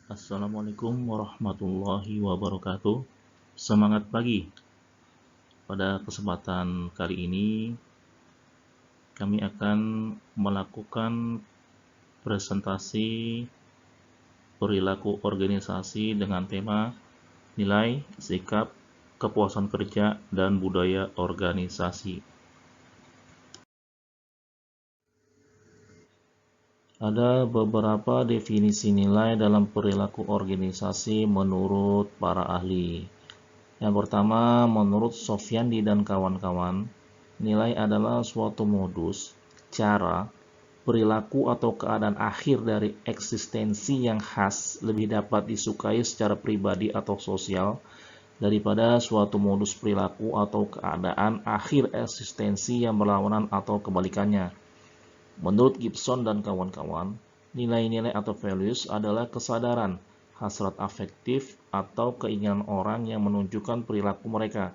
Assalamualaikum warahmatullahi wabarakatuh. Semangat pagi. Pada kesempatan kali ini kami akan melakukan presentasi perilaku organisasi dengan tema nilai, sikap, kepuasan kerja, dan budaya organisasi. Ada beberapa definisi nilai dalam perilaku organisasi menurut para ahli. Yang pertama, menurut Sofyandi dan kawan-kawan, nilai adalah suatu modus, cara, perilaku atau keadaan akhir dari eksistensi yang khas lebih dapat disukai secara pribadi atau sosial daripada suatu modus perilaku atau keadaan akhir eksistensi yang berlawanan atau kebalikannya. Menurut Gibson dan kawan-kawan, nilai-nilai atau values adalah kesadaran, hasrat afektif, atau keinginan orang yang menunjukkan perilaku mereka.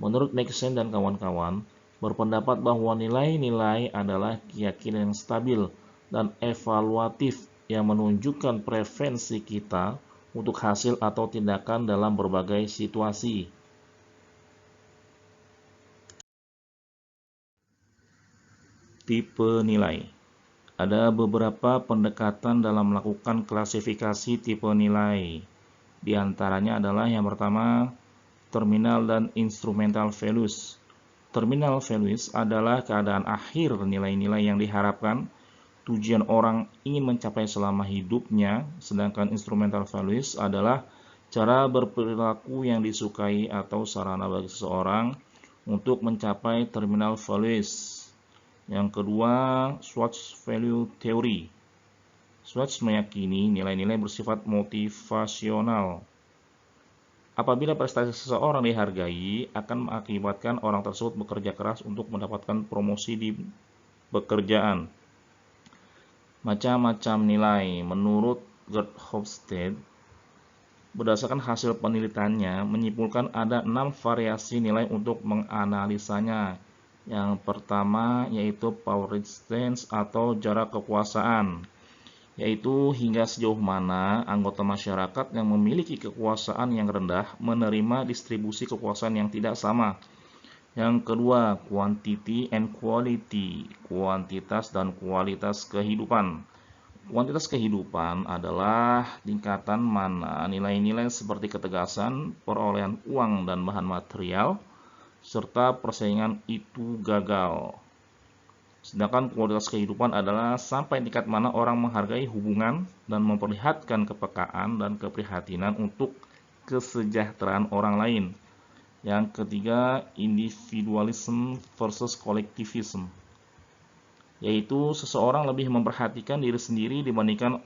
Menurut Nixon dan kawan-kawan, berpendapat bahwa nilai-nilai adalah keyakinan yang stabil dan evaluatif yang menunjukkan preferensi kita untuk hasil atau tindakan dalam berbagai situasi. Tipe nilai. Ada beberapa pendekatan dalam melakukan klasifikasi tipe nilai. Di antaranya adalah yang pertama, terminal dan instrumental values. Terminal values adalah keadaan akhir nilai-nilai yang diharapkan tujuan orang ingin mencapai selama hidupnya, sedangkan instrumental values adalah cara berperilaku yang disukai atau sarana bagi seseorang untuk mencapai terminal values. Yang kedua, Schwartz Value Theory. Schwartz meyakini nilai-nilai bersifat motivasional. Apabila prestasi seseorang dihargai, akan mengakibatkan orang tersebut bekerja keras untuk mendapatkan promosi di pekerjaan. Macam-macam nilai. Menurut Gerd Hofstede, berdasarkan hasil penelitiannya, menyimpulkan ada 6 variasi nilai untuk menganalisanya. Yang pertama yaitu power distance atau jarak kekuasaan, yaitu hingga sejauh mana anggota masyarakat yang memiliki kekuasaan yang rendah menerima distribusi kekuasaan yang tidak sama. Yang kedua, quantity and quality, kuantitas dan kualitas kehidupan. Kuantitas kehidupan adalah tingkatan mana nilai-nilai seperti ketegasan, perolehan uang dan bahan material, serta persaingan itu gagal. Sedangkan kualitas kehidupan adalah sampai tingkat mana orang menghargai hubungan dan memperlihatkan kepekaan dan keprihatinan untuk kesejahteraan orang lain. Yang ketiga, individualism versus collectivism, yaitu seseorang lebih memperhatikan diri sendiri dibandingkan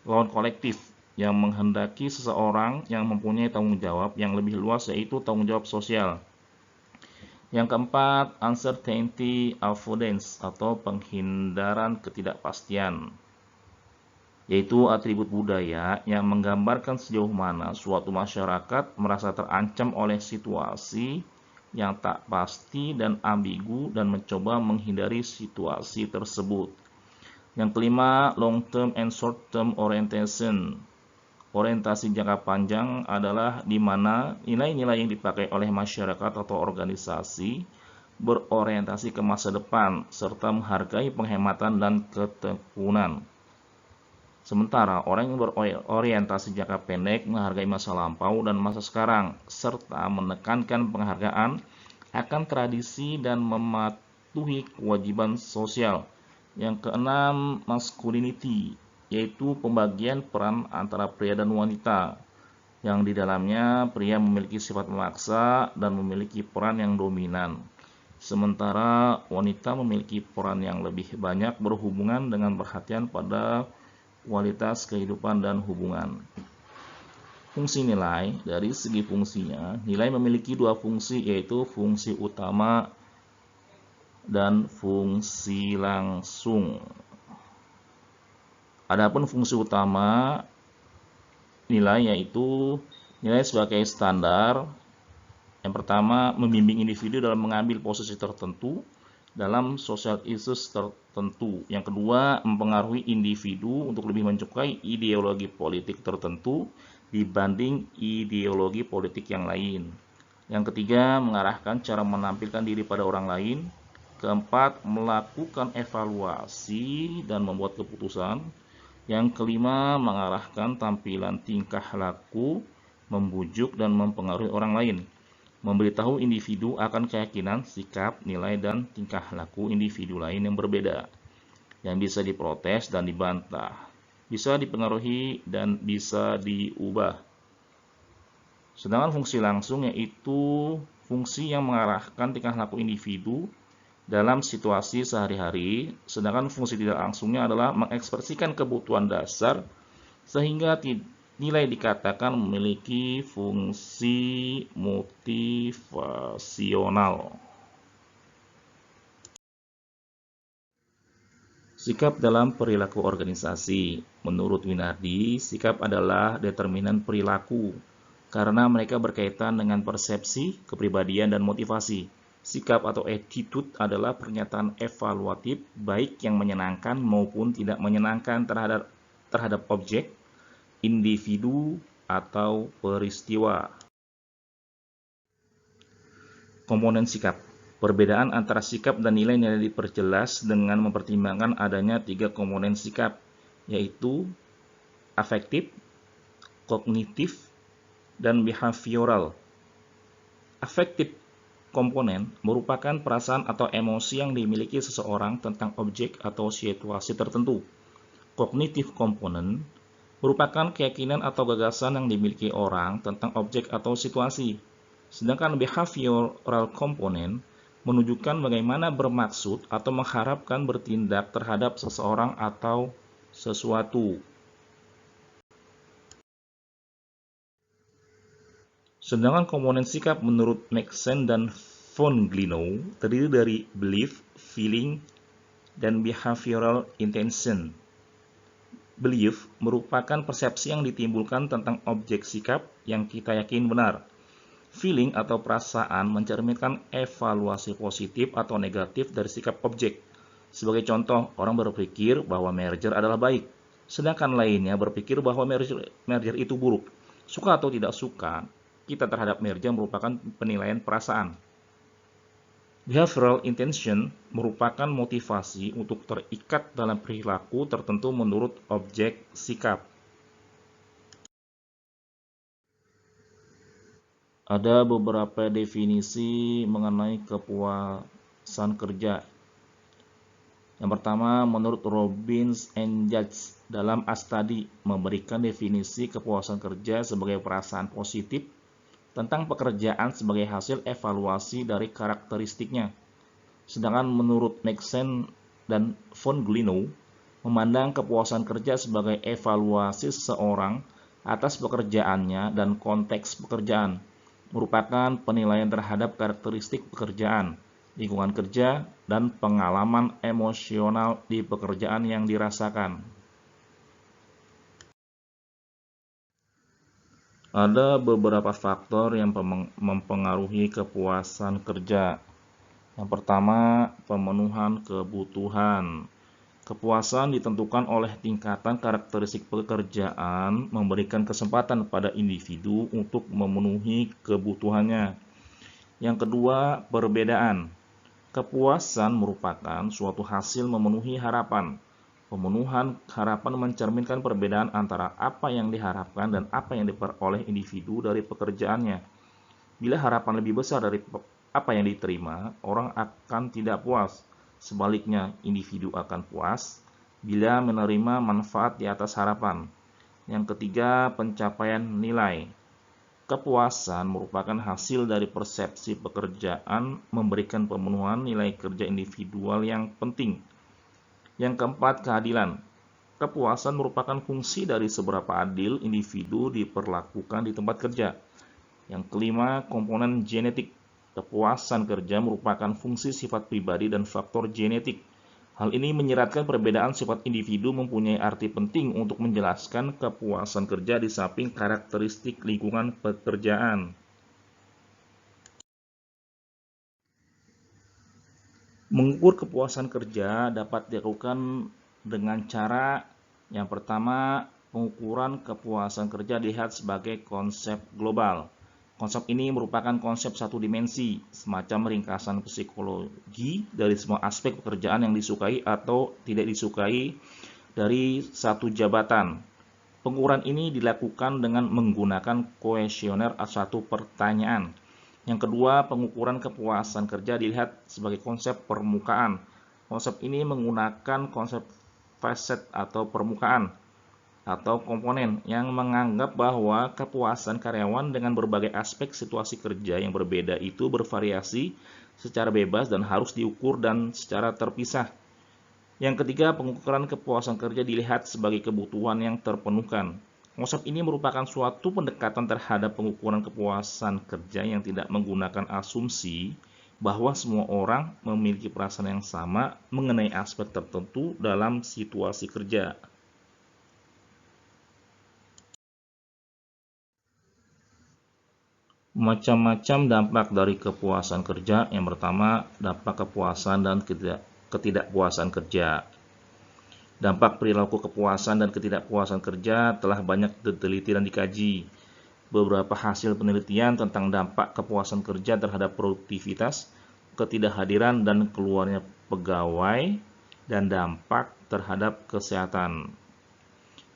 lawan kolektif, yang menghendaki seseorang yang mempunyai tanggung jawab yang lebih luas, yaitu tanggung jawab sosial. Yang keempat, uncertainty avoidance atau penghindaran ketidakpastian, yaitu atribut budaya yang menggambarkan sejauh mana suatu masyarakat merasa terancam oleh situasi yang tak pasti dan ambigu dan mencoba menghindari situasi tersebut. Yang kelima, long term and short term orientation. Orientasi jangka panjang adalah di mana nilai-nilai yang dipakai oleh masyarakat atau organisasi berorientasi ke masa depan serta menghargai penghematan dan ketekunan. Sementara orang yang berorientasi jangka pendek menghargai masa lampau dan masa sekarang serta menekankan penghargaan akan tradisi dan mematuhi kewajiban sosial. Yang keenam, masculinity, yaitu pembagian peran antara pria dan wanita, yang di dalamnya pria memiliki sifat memaksa dan memiliki peran yang dominan, sementara wanita memiliki peran yang lebih banyak berhubungan dengan perhatian pada kualitas kehidupan dan hubungan. Fungsi nilai, dari segi fungsinya, nilai memiliki dua fungsi, yaitu fungsi utama dan fungsi langsung. Adapun fungsi utama nilai yaitu nilai sebagai standar. Yang pertama, membimbing individu dalam mengambil posisi tertentu dalam social issues tertentu. Yang kedua, mempengaruhi individu untuk lebih menyukai ideologi politik tertentu dibanding ideologi politik yang lain. Yang ketiga, mengarahkan cara menampilkan diri pada orang lain. Keempat, melakukan evaluasi dan membuat keputusan. Yang kelima, mengarahkan tampilan tingkah laku, membujuk dan mempengaruhi orang lain. Memberitahu individu akan keyakinan, sikap, nilai, dan tingkah laku individu lain yang berbeda, yang bisa diprotes dan dibantah, bisa dipengaruhi dan bisa diubah. Sedangkan fungsi langsung yaitu fungsi yang mengarahkan tingkah laku individu dalam situasi sehari-hari, sedangkan fungsi tidak langsungnya adalah mengekspresikan kebutuhan dasar sehingga nilai dikatakan memiliki fungsi motivasional. Sikap dalam perilaku organisasi. Menurut Winardi, sikap adalah determinan perilaku karena mereka berkaitan dengan persepsi, kepribadian, dan motivasi. Sikap atau attitude adalah pernyataan evaluatif baik yang menyenangkan maupun tidak menyenangkan terhadap objek, individu, atau peristiwa. Komponen sikap. Perbedaan antara sikap dan nilai-nilai diperjelas dengan mempertimbangkan adanya 3 komponen sikap, yaitu afektif, kognitif, dan behavioral. Afektif komponen merupakan perasaan atau emosi yang dimiliki seseorang tentang objek atau situasi tertentu. Kognitif komponen merupakan keyakinan atau gagasan yang dimiliki orang tentang objek atau situasi. Sedangkan behavioral komponen menunjukkan bagaimana bermaksud atau mengharapkan bertindak terhadap seseorang atau sesuatu. Sedangkan komponen sikap menurut Maxent dan von Glinow terdiri dari belief, feeling, dan behavioral intention. Belief merupakan persepsi yang ditimbulkan tentang objek sikap yang kita yakin benar. Feeling atau perasaan mencerminkan evaluasi positif atau negatif dari sikap objek. Sebagai contoh, orang berpikir bahwa merger adalah baik, sedangkan lainnya berpikir bahwa merger itu buruk. Suka atau tidak suka, kita terhadap merger merupakan penilaian perasaan. Behavioral intention merupakan motivasi untuk terikat dalam perilaku tertentu menurut objek sikap. Ada beberapa definisi mengenai kepuasan kerja. Yang pertama, menurut Robbins and Judge dalam A Study memberikan definisi kepuasan kerja sebagai perasaan positif tentang pekerjaan sebagai hasil evaluasi dari karakteristiknya. Sedangkan menurut Maxent dan von Glinow memandang kepuasan kerja sebagai evaluasi seseorang atas pekerjaannya dan konteks pekerjaan, merupakan penilaian terhadap karakteristik pekerjaan, lingkungan kerja, dan pengalaman emosional di pekerjaan yang dirasakan. Ada beberapa faktor yang mempengaruhi kepuasan kerja. Yang pertama, pemenuhan kebutuhan. Kepuasan ditentukan oleh tingkatan karakteristik pekerjaan, memberikan kesempatan pada individu untuk memenuhi kebutuhannya. Yang kedua, perbedaan. Kepuasan merupakan suatu hasil memenuhi harapan. Pemenuhan harapan mencerminkan perbedaan antara apa yang diharapkan dan apa yang diperoleh individu dari pekerjaannya. Bila harapan lebih besar dari apa yang diterima, orang akan tidak puas. Sebaliknya, individu akan puas bila menerima manfaat di atas harapan. Yang ketiga, pencapaian nilai. Kepuasan merupakan hasil dari persepsi pekerjaan memberikan pemenuhan nilai kerja individual yang penting. Yang keempat, keadilan. Kepuasan merupakan fungsi dari seberapa adil individu diperlakukan di tempat kerja. Yang kelima, komponen genetik. Kepuasan kerja merupakan fungsi sifat pribadi dan faktor genetik. Hal ini menyeratkan perbedaan sifat individu mempunyai arti penting untuk menjelaskan kepuasan kerja di samping karakteristik lingkungan pekerjaan. Mengukur kepuasan kerja dapat dilakukan dengan cara yang pertama, pengukuran kepuasan kerja dilihat sebagai konsep global. Konsep ini merupakan konsep satu dimensi, semacam ringkasan psikologi dari semua aspek pekerjaan yang disukai atau tidak disukai dari satu jabatan. Pengukuran ini dilakukan dengan menggunakan kuesioner satu pertanyaan. Yang kedua, pengukuran kepuasan kerja dilihat sebagai konsep permukaan. Konsep ini menggunakan konsep facet atau permukaan atau komponen yang menganggap bahwa kepuasan karyawan dengan berbagai aspek situasi kerja yang berbeda itu bervariasi secara bebas dan harus diukur dan secara terpisah. Yang ketiga, pengukuran kepuasan kerja dilihat sebagai kebutuhan yang terpenuhkan. Konsep ini merupakan suatu pendekatan terhadap pengukuran kepuasan kerja yang tidak menggunakan asumsi bahwa semua orang memiliki perasaan yang sama mengenai aspek tertentu dalam situasi kerja. Macam-macam dampak dari kepuasan kerja. Yang pertama, dampak kepuasan dan ketidakpuasan kerja. Dampak perilaku kepuasan dan ketidakpuasan kerja telah banyak diteliti dan dikaji. Beberapa hasil penelitian tentang dampak kepuasan kerja terhadap produktivitas, ketidakhadiran dan keluarnya pegawai, dan dampak terhadap kesehatan.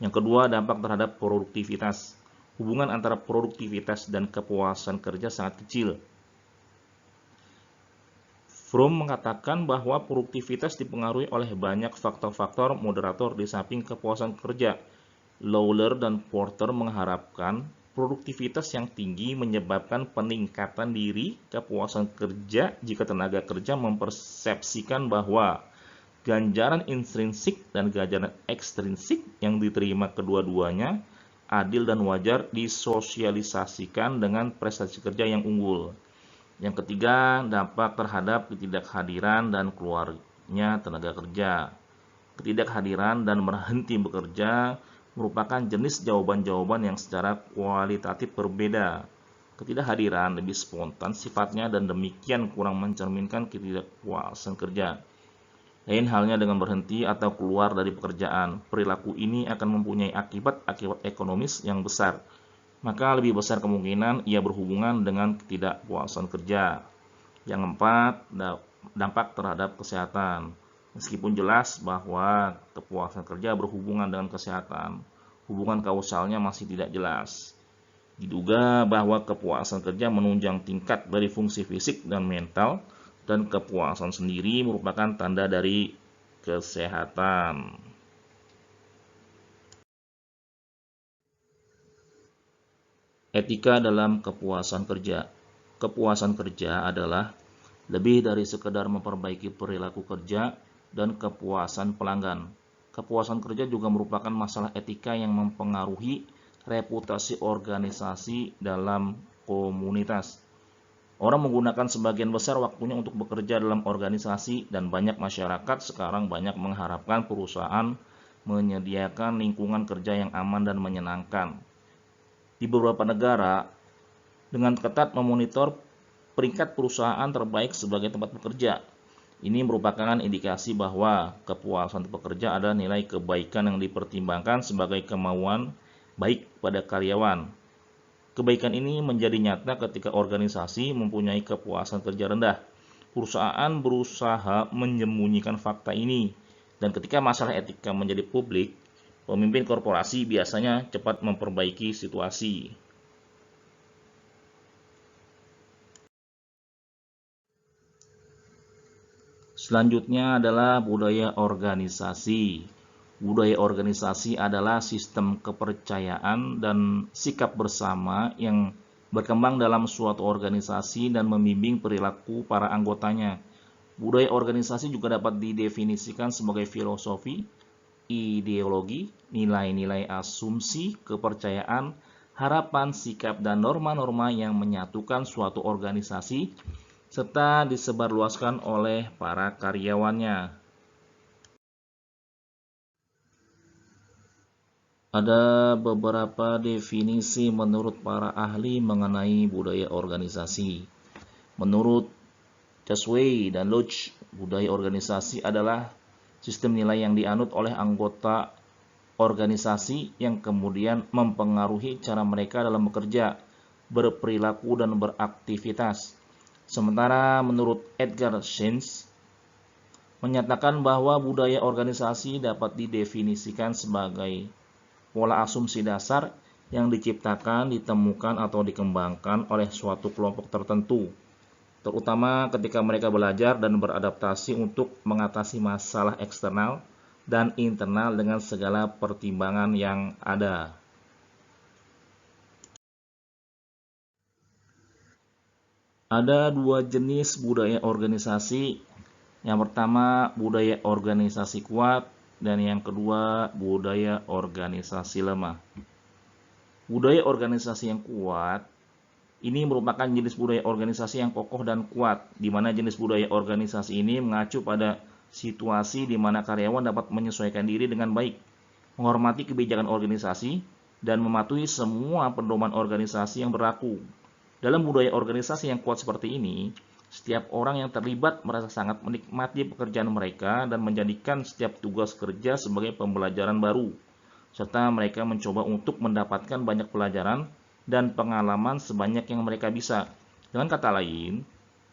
Yang kedua, dampak terhadap produktivitas. Hubungan antara produktivitas dan kepuasan kerja sangat kecil. Fromm mengatakan bahwa produktivitas dipengaruhi oleh banyak faktor-faktor moderator di samping kepuasan kerja. Lawler dan Porter mengharapkan produktivitas yang tinggi menyebabkan peningkatan diri kepuasan kerja jika tenaga kerja mempersepsikan bahwa ganjaran intrinsik dan ganjaran ekstrinsik yang diterima kedua-duanya adil dan wajar disosialisasikan dengan prestasi kerja yang unggul. Yang ketiga, dampak terhadap ketidakhadiran dan keluarnya tenaga kerja. Ketidakhadiran dan berhenti bekerja merupakan jenis jawaban-jawaban yang secara kualitatif berbeda. Ketidakhadiran lebih spontan sifatnya dan demikian kurang mencerminkan ketidakpuasan kerja. Lain halnya dengan berhenti atau keluar dari pekerjaan. Perilaku ini akan mempunyai akibat-akibat ekonomis yang besar. Maka lebih besar kemungkinan ia berhubungan dengan ketidakpuasan kerja. Yang keempat, dampak terhadap kesehatan. Meskipun jelas bahwa kepuasan kerja berhubungan dengan kesehatan, hubungan kausalnya masih tidak jelas. Diduga bahwa kepuasan kerja menunjang tingkat dari fungsi fisik dan mental, dan kepuasan sendiri merupakan tanda dari kesehatan. Etika dalam kepuasan kerja. Kepuasan kerja adalah lebih dari sekedar memperbaiki perilaku kerja dan kepuasan pelanggan. Kepuasan kerja juga merupakan masalah etika yang mempengaruhi reputasi organisasi dalam komunitas. Orang menggunakan sebagian besar waktunya untuk bekerja dalam organisasi dan banyak masyarakat sekarang banyak mengharapkan perusahaan menyediakan lingkungan kerja yang aman dan menyenangkan. Di beberapa negara, dengan ketat memonitor peringkat perusahaan terbaik sebagai tempat bekerja. Ini merupakan indikasi bahwa kepuasan pekerja adalah nilai kebaikan yang dipertimbangkan sebagai kemauan baik pada karyawan. Kebaikan ini menjadi nyata ketika organisasi mempunyai kepuasan kerja rendah. Perusahaan berusaha menyembunyikan fakta ini, dan ketika masalah etika menjadi publik, pemimpin korporasi biasanya cepat memperbaiki situasi. Selanjutnya adalah budaya organisasi. Budaya organisasi adalah sistem kepercayaan dan sikap bersama yang berkembang dalam suatu organisasi dan membimbing perilaku para anggotanya. Budaya organisasi juga dapat didefinisikan sebagai filosofi, ideologi, nilai-nilai asumsi, kepercayaan, harapan, sikap, dan norma-norma yang menyatukan suatu organisasi serta disebarluaskan oleh para karyawannya. Ada beberapa definisi menurut para ahli mengenai budaya organisasi. Menurut Chasway dan Lodge, Budaya organisasi adalah sistem nilai yang dianut oleh anggota organisasi yang kemudian mempengaruhi cara mereka dalam bekerja, berperilaku, dan beraktivitas. Sementara menurut Edgar Scheins, menyatakan bahwa budaya organisasi dapat didefinisikan sebagai pola asumsi dasar yang diciptakan, ditemukan, atau dikembangkan oleh suatu kelompok tertentu, terutama ketika mereka belajar dan beradaptasi untuk mengatasi masalah eksternal dan internal dengan segala pertimbangan yang ada. Ada dua jenis budaya organisasi. Yang pertama, budaya organisasi kuat, dan yang kedua, budaya organisasi lemah. Budaya organisasi yang kuat ini merupakan jenis budaya organisasi yang kokoh dan kuat, di mana jenis budaya organisasi ini mengacu pada situasi di mana karyawan dapat menyesuaikan diri dengan baik, menghormati kebijakan organisasi, dan mematuhi semua pedoman organisasi yang berlaku. Dalam budaya organisasi yang kuat seperti ini, setiap orang yang terlibat merasa sangat menikmati pekerjaan mereka dan menjadikan setiap tugas kerja sebagai pembelajaran baru, serta mereka mencoba untuk mendapatkan banyak pelajaran dan pengalaman sebanyak yang mereka bisa. Dengan kata lain,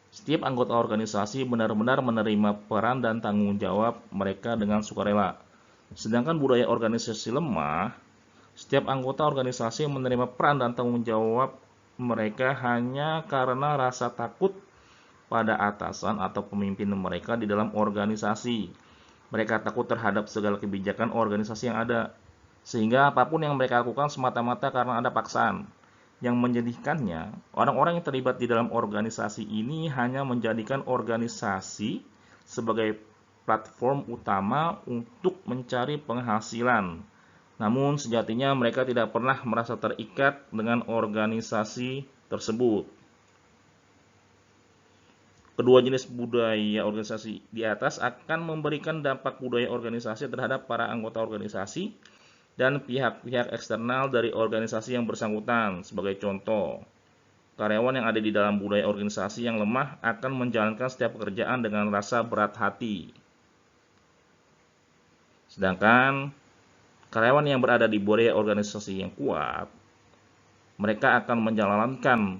setiap anggota organisasi benar-benar menerima peran dan tanggung jawab mereka dengan sukarela. Sedangkan budaya organisasi lemah, setiap anggota organisasi menerima peran dan tanggung jawab mereka hanya karena rasa takut pada atasan atau pemimpin mereka di dalam organisasi. Mereka takut terhadap segala kebijakan organisasi yang ada, sehingga apapun yang mereka lakukan semata-mata karena ada paksaan. Yang menjadikannya, orang-orang yang terlibat di dalam organisasi ini hanya menjadikan organisasi sebagai platform utama untuk mencari penghasilan. Namun sejatinya mereka tidak pernah merasa terikat dengan organisasi tersebut. Kedua jenis budaya organisasi di atas akan memberikan dampak budaya organisasi terhadap para anggota organisasi dan pihak-pihak eksternal dari organisasi yang bersangkutan. Sebagai contoh, karyawan yang ada di dalam budaya organisasi yang lemah akan menjalankan setiap pekerjaan dengan rasa berat hati. Sedangkan karyawan yang berada di budaya organisasi yang kuat, mereka akan menjalankan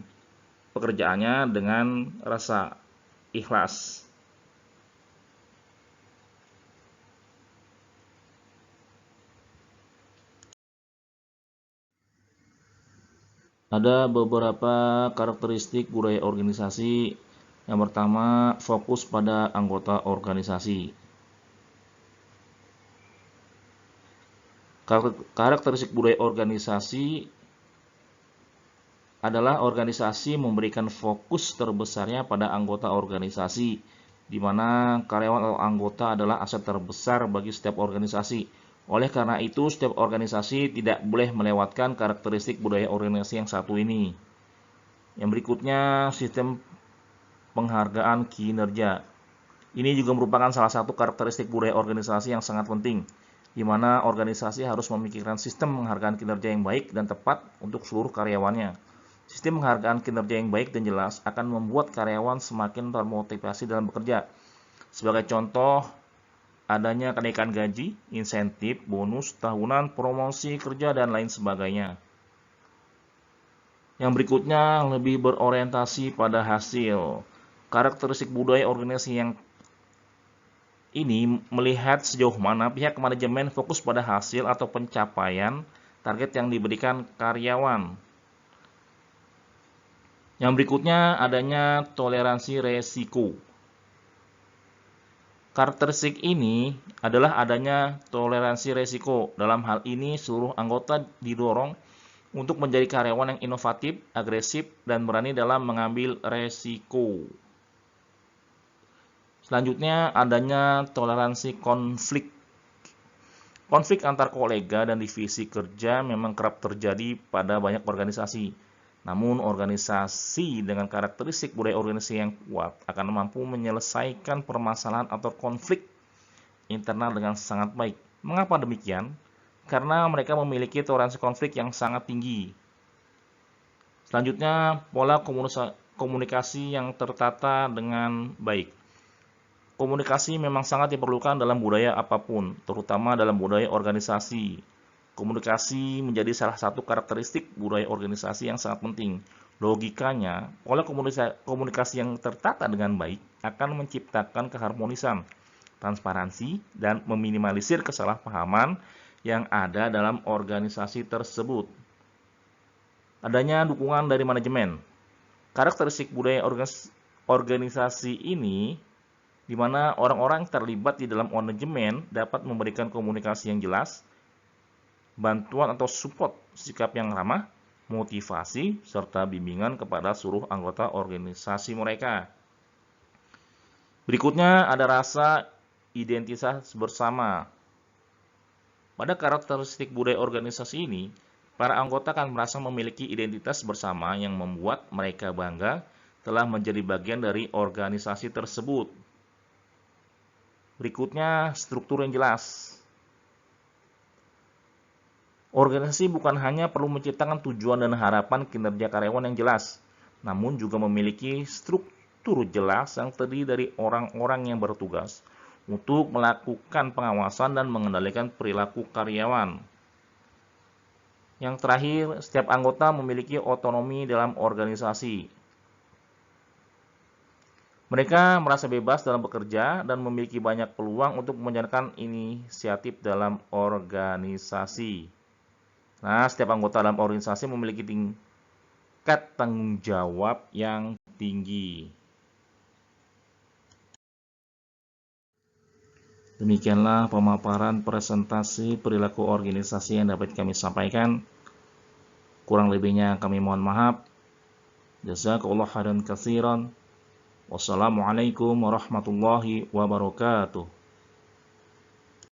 pekerjaannya dengan rasa ikhlas. Ada beberapa karakteristik budaya organisasi. Yang pertama, fokus pada anggota organisasi. Karakteristik budaya organisasi adalah organisasi memberikan fokus terbesarnya pada anggota organisasi, di mana karyawan atau anggota adalah aset terbesar bagi setiap organisasi. Oleh karena itu, setiap organisasi tidak boleh melewatkan karakteristik budaya organisasi yang satu ini. Yang berikutnya, sistem penghargaan kinerja. Ini juga merupakan salah satu karakteristik budaya organisasi yang sangat penting, di mana organisasi harus memikirkan sistem penghargaan kinerja yang baik dan tepat untuk seluruh karyawannya. Sistem penghargaan kinerja yang baik dan jelas akan membuat karyawan semakin termotivasi dalam bekerja. Sebagai contoh, adanya kenaikan gaji, insentif, bonus tahunan, promosi kerja, dan lain sebagainya. Yang berikutnya lebih berorientasi pada hasil. Karakteristik budaya organisasi yang ini melihat sejauh mana pihak manajemen fokus pada hasil atau pencapaian target yang diberikan karyawan. Yang berikutnya adanya toleransi resiko. Karakteristik ini adalah adanya toleransi resiko. Dalam hal ini, seluruh anggota didorong untuk menjadi karyawan yang inovatif, agresif, dan berani dalam mengambil resiko. Selanjutnya, adanya toleransi konflik. Konflik antar kolega dan divisi kerja memang kerap terjadi pada banyak organisasi. Namun, organisasi dengan karakteristik budaya organisasi yang kuat akan mampu menyelesaikan permasalahan atau konflik internal dengan sangat baik. Mengapa demikian? Karena mereka memiliki toleransi konflik yang sangat tinggi. Selanjutnya, pola komunikasi yang tertata dengan baik. Komunikasi memang sangat diperlukan dalam budaya apapun, terutama dalam budaya organisasi. Komunikasi menjadi salah satu karakteristik budaya organisasi yang sangat penting. Logikanya, pola komunikasi yang tertata dengan baik akan menciptakan keharmonisan, transparansi, dan meminimalisir kesalahpahaman yang ada dalam organisasi tersebut. Adanya dukungan dari manajemen. Karakteristik budaya organisasi ini di mana orang-orang terlibat di dalam manajemen dapat memberikan komunikasi yang jelas, bantuan atau support, sikap yang ramah, motivasi, serta bimbingan kepada seluruh anggota organisasi mereka. Berikutnya ada rasa identitas bersama. Pada karakteristik budaya organisasi ini, para anggota akan merasa memiliki identitas bersama yang membuat mereka bangga telah menjadi bagian dari organisasi tersebut. Berikutnya, struktur yang jelas. Organisasi bukan hanya perlu menciptakan tujuan dan harapan kinerja karyawan yang jelas, namun juga memiliki struktur jelas yang terdiri dari orang-orang yang bertugas untuk melakukan pengawasan dan mengendalikan perilaku karyawan. Yang terakhir, setiap anggota memiliki otonomi dalam organisasi. Mereka merasa bebas dalam bekerja dan memiliki banyak peluang untuk menjalankan inisiatif dalam organisasi. Nah, setiap anggota dalam organisasi memiliki tingkat tanggung jawab yang tinggi. Demikianlah pemaparan presentasi perilaku organisasi yang dapat kami sampaikan. Kurang lebihnya kami mohon maaf. Jazakallahu khairan katsiran. Wassalamualaikum warahmatullahi wabarakatuh.